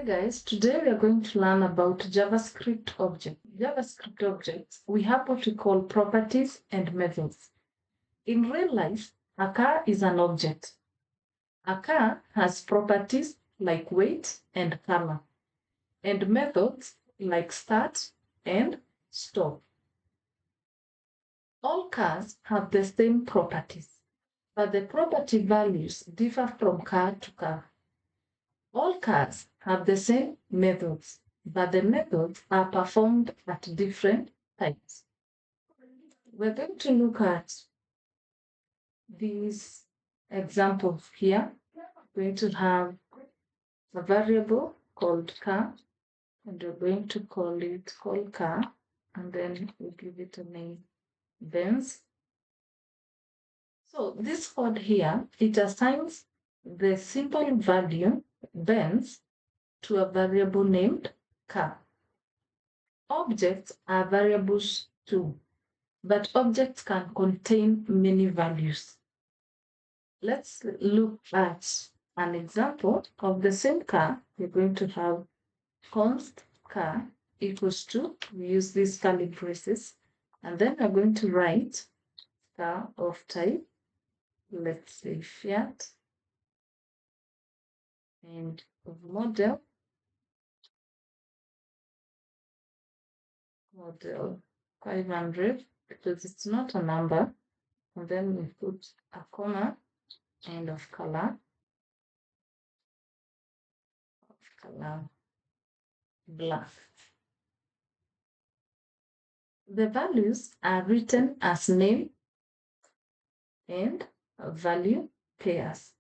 Guys, today we are going to learn about JavaScript objects. JavaScript objects, we have what we call properties and methods. In real life, a car is an object. A car has properties like weight and color, and methods like start and stop. All cars have the same properties, but the property values differ from car to car. All cars have the same methods, but the methods are performed at different times. We're going to look at these examples here. We're going to have a variable called car, and we're going to call it car, and then we'll give it a name, Benz. So this code here, it assigns the simple value, Benz, to a variable named car. Objects are variables too, but objects can contain many values. Let's look at an example of the same car. We're going to have const car equals to, we use these curly braces, and then we're going to write car of type, let's say Fiat, and of model 500, because it's not a number, and then we put a comma and of color black. The values are written as name and value pairs.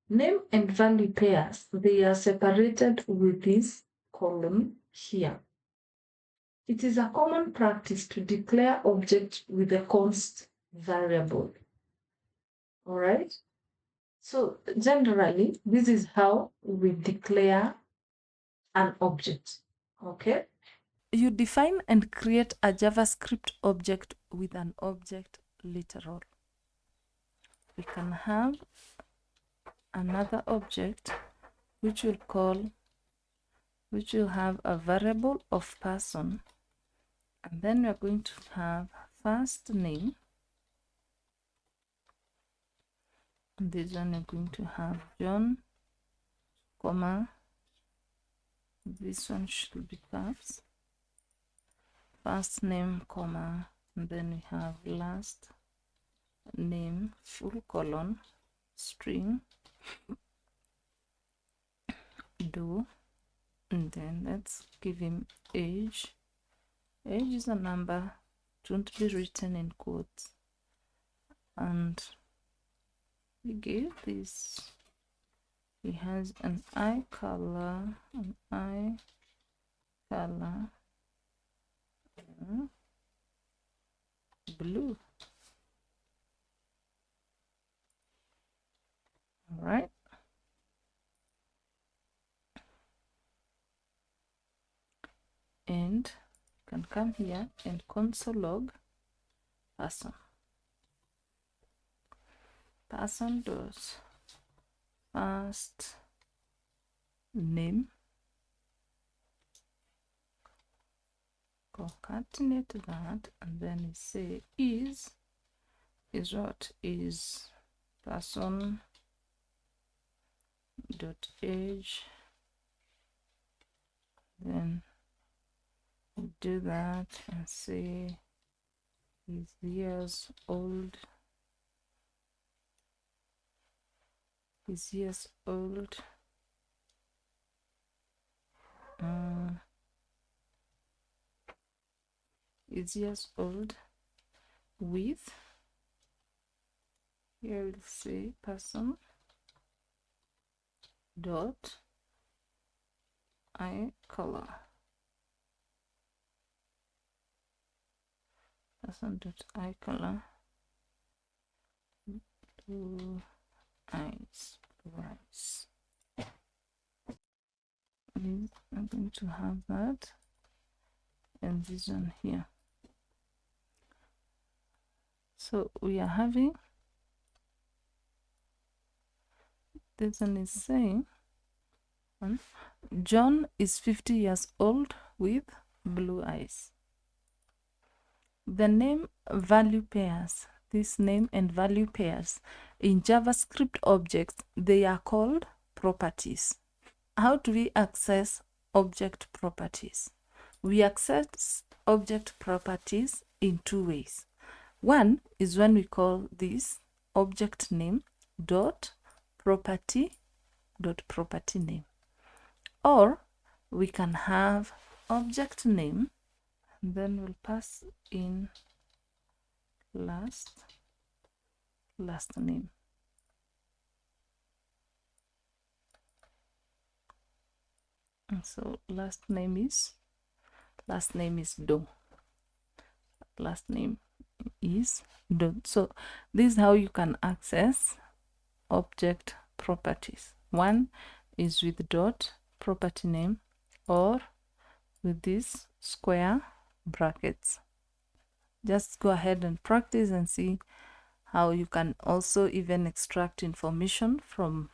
Name and value pairs, they are separated with this column here. It is a common practice to declare objects with a const variable. All right? So generally, this is how we declare an object. Okay? You define and create a JavaScript object with an object literal. We can have another object which will have a variable of person, and then we're going to have first name, and this one we're going to have John, comma, this one should be caps, first name, comma, and then we have last name, full colon, string, do, and then let's give him age. Age is a number, don't be written in quotes, and we give this, he has an eye color, blue. All right. And you can come here and console log person. Person does first name, concatenate that, and then you say is what is person dot age, then we do that and say is years old, is years old, is years old with, here we'll say person dot eye color, person dot eye color, blue eyes, rice. I'm going to have that, and this one here. So we are having, this one is saying John is 50 years old with blue eyes. The name value pairs, this name and value pairs in JavaScript objects, they are called properties. How do we access object properties? We access object properties in two ways. One is when we call this object name dot property name, or we can have object name, then we'll pass in last name. And so last name is Do. Last name is Do. So this is how you can access object properties. One is with dot property name or with these square brackets. Just go ahead and practice and see how you can also even extract information from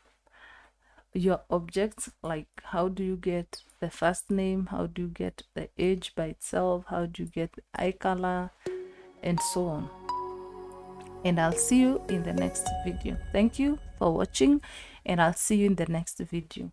your objects, like how do you get the first name, how do you get the age by itself, how do you get the eye color, and so on. And I'll see you in the next video. Thank you for watching, and I'll see you in the next video.